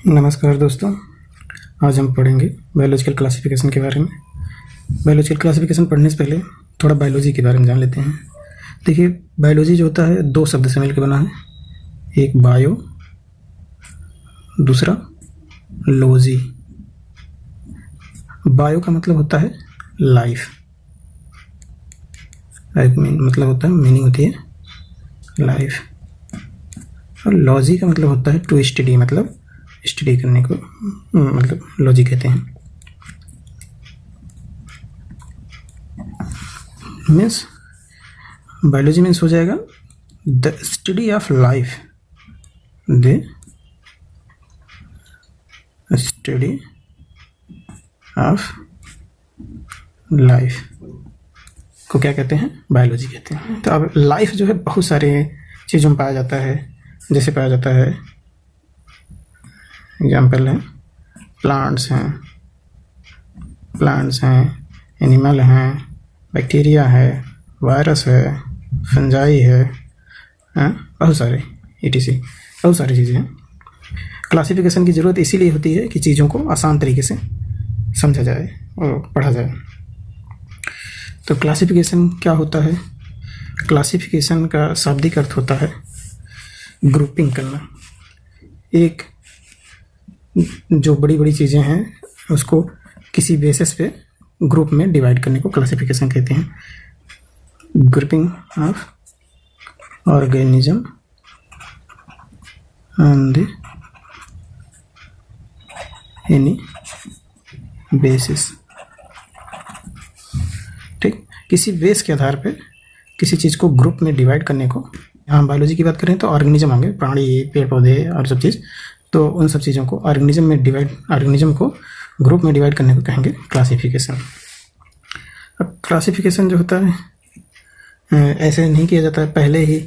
नमस्कार दोस्तों, आज हम पढ़ेंगे बायोलॉजिकल क्लासिफिकेशन के बारे में। बायोलॉजिकल क्लासिफिकेशन पढ़ने से पहले थोड़ा बायोलॉजी के बारे में जान लेते हैं। देखिए, बायोलॉजी जो होता है दो शब्द से मिलकर बना है, एक बायो, दूसरा लॉजी। बायो का मतलब होता है लाइफ, मतलब होता है मीनिंग होती है लाइफ, और लॉजी का मतलब होता है टू स्टडी, मतलब स्टडी करने को मतलब लॉजी कहते हैं। मीन्स बायोलॉजी मीन्स हो जाएगा the study of life, the study of life को क्या कहते हैं? बायोलॉजी कहते हैं। तो अब लाइफ जो है बहुत सारे चीज़ों में पाया जाता है। जैसे पाया जाता है, एग्जाम्पल है प्लांट्स हैं, एनिमल हैं, बैक्टीरिया है, वायरस है, फंजाई है, बहुत सारे ETC, बहुत सारी चीज़ें हैं। क्लासिफिकेशन की ज़रूरत इसीलिए होती है कि चीज़ों को आसान तरीके से समझा जाए और पढ़ा जाए। तो क्लासिफिकेशन क्या होता है? क्लासिफिकेशन का शाब्दिक अर्थ होता है ग्रुपिंग करना। एक जो बड़ी बड़ी चीज़ें हैं उसको किसी बेसिस पे ग्रुप में डिवाइड करने को क्लासिफिकेशन कहते हैं। Grouping of organism on the any basis. ठीक, किसी बेस के आधार पे किसी चीज़ को ग्रुप में डिवाइड करने को, यहाँ बायोलॉजी की बात करें तो ऑर्गेनिज्म होंगे, प्राणी, पेड़ पौधे और सब चीज़, तो उन सब चीज़ों को ऑर्गेनिज्म को ग्रुप में डिवाइड करने को कहेंगे क्लासिफिकेशन। अब क्लासिफिकेशन जो होता है ऐसे नहीं किया जाता है पहले ही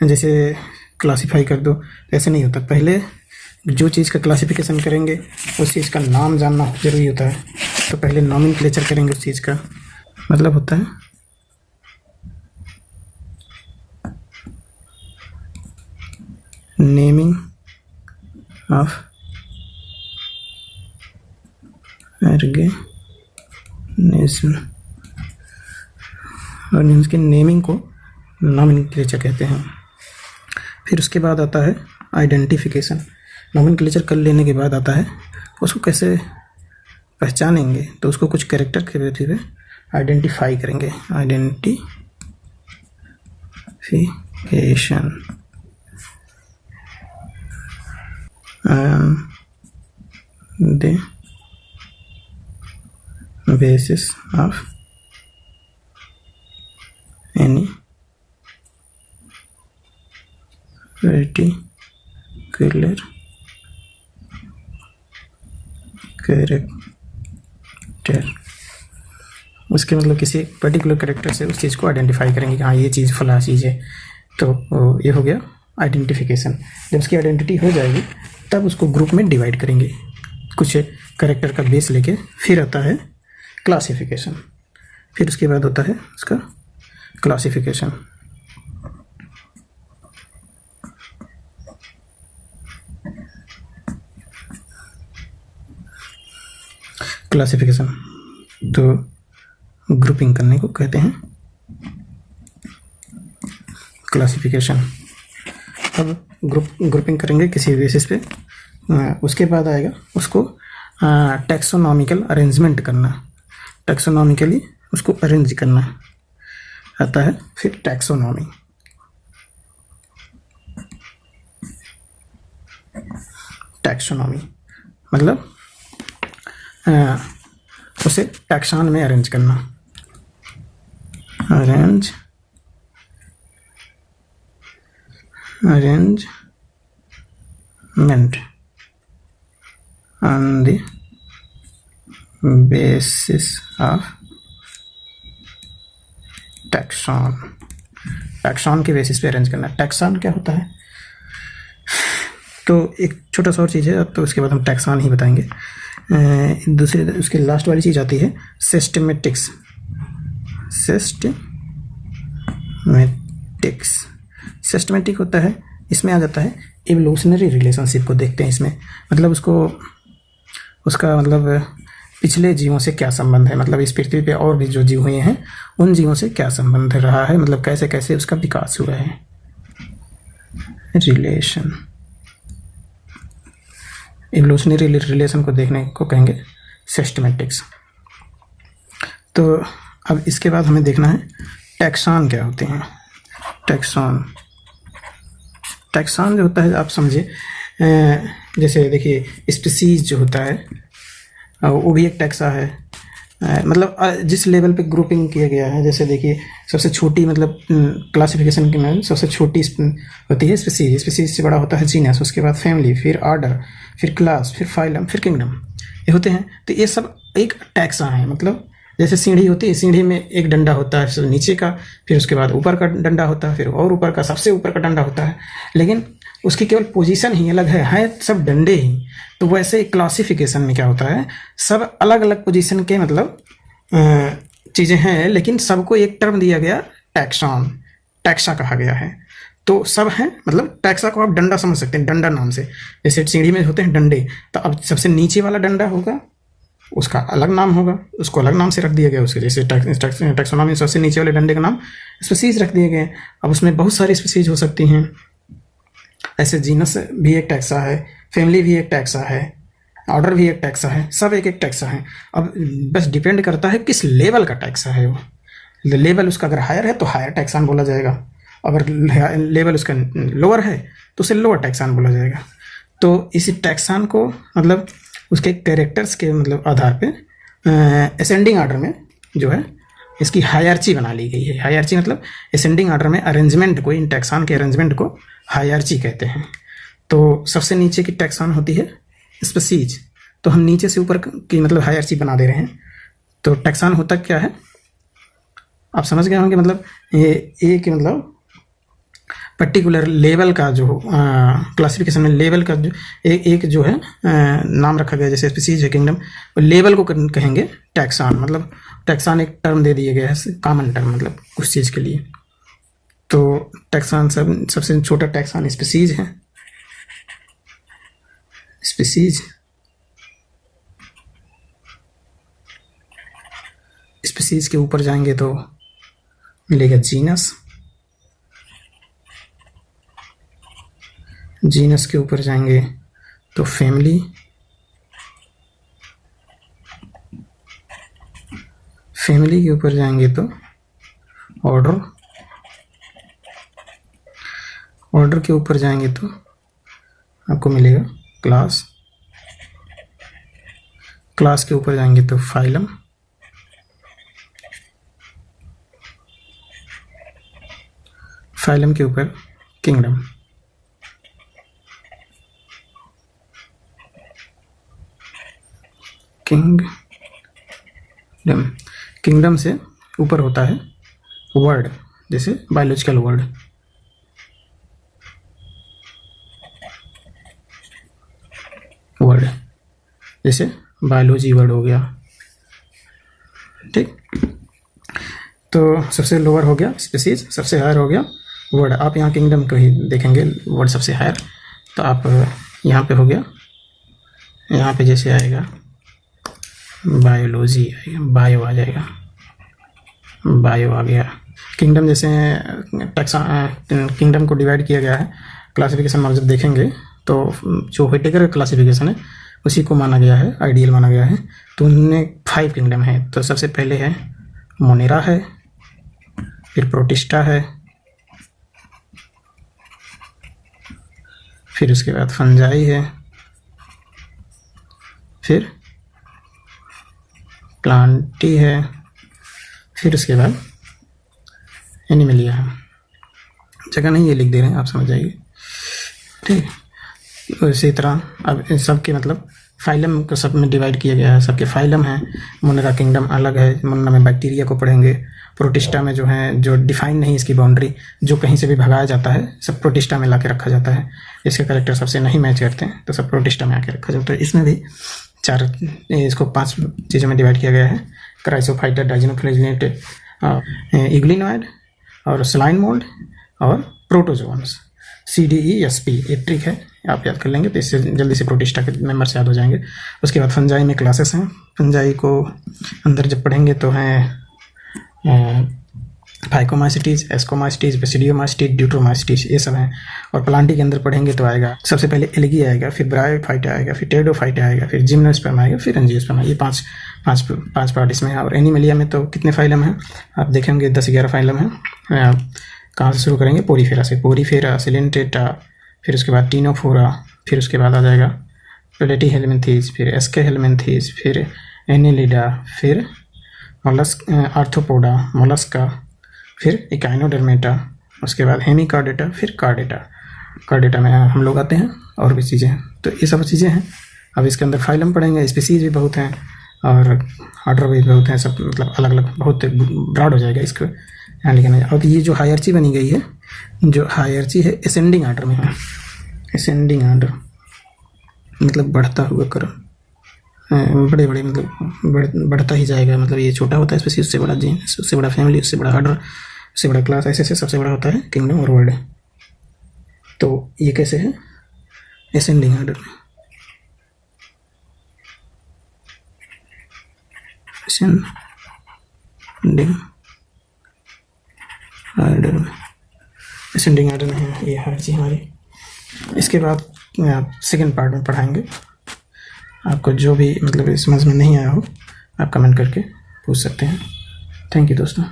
जैसे क्लासिफाई कर दो, ऐसे नहीं होता। पहले जो चीज़ का क्लासिफिकेशन करेंगे उस चीज़ का नाम जानना जरूरी होता है। तो पहले नॉमेनक्लेचर करेंगे उस चीज़ का, मतलब होता है नेमिंग ऑफ ऑर्गेनिज्म, और इसके नेमिंग को नॉमेनक्लेचर कहते हैं। फिर उसके बाद आता है आइडेंटिफिकेशन। नॉमेनक्लेचर कर लेने के बाद आता है उसको कैसे पहचानेंगे, तो उसको कुछ कैरेक्टर के बेसिस पे आइडेंटिफाई करेंगे। Identification the basis of any particular character। उसके मतलब किसी पर्टिकुलर कैरेक्टर से उस चीज़ को आइडेंटिफाई करेंगे कि हाँ ये चीज़ फला चीज़ है। तो ये हो गया आइडेंटिफिकेशन। जब उसकी आइडेंटिटी हो जाएगी तब उसको ग्रुप में डिवाइड करेंगे कुछ कैरेक्टर का बेस लेके। फिर आता है क्लासिफिकेशन, फिर उसके बाद होता है उसका क्लासिफिकेशन। क्लासिफिकेशन तो ग्रुपिंग करने को कहते हैं क्लासिफिकेशन। अब ग्रुपिंग करेंगे किसी बेसिस पे, उसके बाद आएगा उसको टैक्सोनॉमिकल अरेंजमेंट करना, टैक्सोनॉमिकली उसको अरेंज करना आता है। फिर टैक्सोनॉमी, मतलब उसे टैक्सॉन में अरेंज करना, arrangement on the basis of taxon के बेसिस पे अरेंज करना। टैक्सॉन क्या होता है? तो एक छोटा सा और चीज़ है, अब तो उसके बाद हम टैक्सॉन ही बताएंगे। दूसरी उसके लास्ट वाली चीज़ आती है सिस्टमेटिक्स। सिस्टमेटिक होता है, इसमें आ जाता है एवोल्यूशनरी रिलेशनशिप को देखते हैं इसमें, मतलब उसका मतलब पिछले जीवों से क्या संबंध है, मतलब इस पृथ्वी पे और भी जो जीव हुए हैं उन जीवों से क्या संबंध रहा है, मतलब कैसे कैसे उसका विकास हुआ है। रिलेशन, एवोल्यूशनरी रिलेशन को देखने को कहेंगे सिस्टमेटिक्स। तो अब इसके बाद हमें देखना है टैक्सॉन क्या होते हैं। टैक्सॉन जो होता है आप समझिए, जैसे देखिए स्पीसीज जो होता है वो भी एक टैक्सा है, मतलब जिस लेवल पे ग्रुपिंग किया गया है, जैसे देखिए सबसे छोटी मतलब क्लासिफिकेशन में सबसे छोटी होती है स्पीसीज, स्पीसीज से बड़ा होता है जीनस, उसके बाद फैमिली, फिर ऑर्डर, फिर क्लास, फिर फाइलम, फिर किंगडम, ये होते हैं। तो ये सब एक टैक्सा है, मतलब जैसे सीढ़ी होती है, सीढ़ी में एक डंडा होता है नीचे का, फिर उसके बाद ऊपर का डंडा होता है, फिर और ऊपर का सबसे ऊपर का डंडा होता है, लेकिन उसकी केवल पोजीशन ही अलग है सब डंडे ही। तो वैसे क्लासिफिकेशन में क्या होता है, सब अलग अलग पोजीशन के मतलब चीज़ें हैं, लेकिन सबको एक टर्म दिया गया टैक्सॉन, टैक्सा कहा गया है। तो सब हैं, मतलब टैक्सा को आप डंडा समझ सकते हैं, डंडा नाम से, जैसे सीढ़ी में होते हैं डंडे, तो अब सबसे नीचे वाला डंडा होगा उसका अलग नाम होगा, उसको अलग नाम से रख दिया गया उसके, जैसे टैक्सोनॉमी सबसे नीचे वाले डंडे का नाम स्पीसीज रख दिए गए। अब उसमें बहुत सारी स्पीसीज हो सकती हैं, ऐसे जीनस भी एक टैक्सा है, फैमिली भी एक टैक्सा है, ऑर्डर भी एक टैक्सा है, सब एक एक टैक्सा है। अब बस डिपेंड करता है किस लेवल का टैक्सा है वो, लेवल उसका अगर हायर है तो हायर टैक्सान बोला जाएगा, अगर लेवल उसका लोअर है तो उसे लोअर टैक्सान बोला जाएगा। तो इसी टैक्सान को मतलब उसके कैरेक्टर्स के मतलब आधार पे असेंडिंग ऑर्डर में जो है इसकी हायरार्ची बना ली गई है। हायरार्ची मतलब असेंडिंग ऑर्डर में अरेंजमेंट को, इन टैक्सान के अरेंजमेंट को हायरार्ची कहते हैं। तो सबसे नीचे की टैक्सान होती है स्पीसीज, तो हम नीचे से ऊपर की मतलब हायरार्ची बना दे रहे हैं। तो टैक्सान होता क्या है आप समझ गए होंगे, मतलब ये एक मतलब पर्टिकुलर लेवल का जो क्लासिफिकेशन में लेवल का जो एक जो है नाम रखा गया, जैसे स्पीसीज है, किंगडम, लेवल को कहेंगे टैक्सान, मतलब टैक्सान एक टर्म दे दिया गया है, कॉमन टर्म मतलब उस चीज़ के लिए। तो टैक्सान सबसे छोटा टैक्सान स्पीसीज है। स्पीसीज के ऊपर जाएंगे तो मिलेगा जीनस, जीनस के ऊपर जाएंगे तो फैमिली, फैमिली के ऊपर जाएंगे तो ऑर्डर, ऑर्डर के ऊपर जाएंगे तो आपको मिलेगा क्लास, क्लास के ऊपर जाएंगे तो फाइलम, फाइलम के ऊपर किंगडम। किंगडम से ऊपर होता है वर्ड, जैसे बायोलॉजिकल वर्ड, जैसे बायोलॉजी वर्ड हो गया, ठीक। तो सबसे लोअर हो गया स्पीसीज, सबसे हायर हो गया वर्ड। आप यहाँ किंगडम को ही देखेंगे, वर्ड सबसे हायर, तो आप यहाँ पे हो गया, यहाँ पे जैसे आएगा बायोलॉजी आएगा, बायो आ जाएगा, बायो आ गया। किंगडम जैसे किंगडम को डिवाइड किया गया है क्लासिफिकेशन में, जब देखेंगे तो जो व्हिटेकर क्लासिफिकेशन है उसी को माना गया है, आइडियल माना गया है। तो उनमें 5 किंगडम है। तो सबसे पहले है मोनेरा है, फिर प्रोटिस्टा है, फिर उसके बाद फंजाई है, फिर प्लांटी है, फिर उसके बाद एनिमलिया है। जगह नहीं ये लिख दे रहे हैं, आप समझ जाइए, ठीक। इसी तरह अब इन सब के मतलब फाइलम को सब में डिवाइड किया गया है, सबके फाइलम हैं। मोनेरा किंगडम अलग है, मोनेरा में बैक्टीरिया को पढ़ेंगे। प्रोटिस्टा में जो है, जो डिफाइन नहीं इसकी बाउंड्री, जो कहीं से भी भगाया जाता है सब प्रोटिस्टा में ला के रखा जाता है। इसके कैरेक्टर सबसे नहीं मैच करते हैं तो सब प्रोटिस्टा में आके रखा जाता है। इसमें भी इसको 5 चीज़ों में डिवाइड किया गया है, क्राइसोफाइटा, डाइजिनोफ्लेजिनेटेड, इग्लिनॉइड और स्लाइन मोल्ड और प्रोटोजोन्स। CDESP, ये ट्रिक है, आप याद कर लेंगे तो इससे जल्दी से प्रोटिस्टा के मेंबर्स याद हो जाएंगे। उसके बाद फंजाई में क्लासेस हैं। फंजाई को अंदर जब पढ़ेंगे तो हैं फाइकोमाइसिटीज, एस्कोमाइसिटीज, बेसिडियोमाइसिटीज, ड्यूट्रोमाइसिटीज, ये सब हैं। और प्लांटी के अंदर पढ़ेंगे तो आएगा सबसे पहले एल्गी आएगा, फिर ब्रायोफाइट आएगा, फिर टेरिडोफाइट आएगा, फिर जिम्नोस्पर्म आएगा, फिर एंजियोस्पर्म। ये पांच पार्ट इसमें है। और एनिमलिया में तो कितने फाइलम हैं आप देखेंगे, 10-11 फाइलम हैं। कहाँ से शुरू करेंगे? पोरीफेरा से। पोरीफेरा, सिलेंटेटा, फिर उसके बाद टीनोफोरा, फिर उसके बाद आ जाएगा प्लेटीहेल्मिन्थीज, फिर एस्केहेल्मिन्थीज, फिर एनिलिडा, फिर आर्थ्रोपोडा, मोलस्का, फिर इकाइनोडर्मेटा, उसके बाद हेमिकार्डेटा, फिर कार्डेटा। कार्डेटा में हम लोग आते हैं और भी चीज़ें हैं। तो ये सब चीज़ें हैं। अब इसके अंदर फाइलम पढ़ेंगे, स्पीसीज भी बहुत हैं और ऑर्डर भी बहुत हैं, सब मतलब अलग अलग बहुत ब्रॉड हो जाएगा इसको यहाँ लिखना। और ये जो हायरची बनी गई है, जो हायरची है असेंडिंग ऑर्डर में है। असेंडिंग ऑर्डर मतलब बढ़ता हुआ क्रम, बड़े बड़े मतलब बढ़ता ही जाएगा। मतलब ये छोटा होता है स्पेसीज, उससे बड़ा जीनस, उससे बड़ा फैमिली, उससे बड़ा ऑर्डर, उससे बड़ा क्लास, ऐसे ऐसे सबसे बड़ा होता है किंगडम और वर्ल्ड। तो ये कैसे है? असेंडिंग ऑर्डर में। असेंडिंग ऑर्डर में, असेंडिंग ऑर्डर में है ये हर चीज़ हमारी। इसके बाद सेकेंड पार्ट में पढ़ाएंगे। आपको जो भी मतलब समझ में नहीं आया हो आप कमेंट करके पूछ सकते हैं। थैंक यू दोस्तों।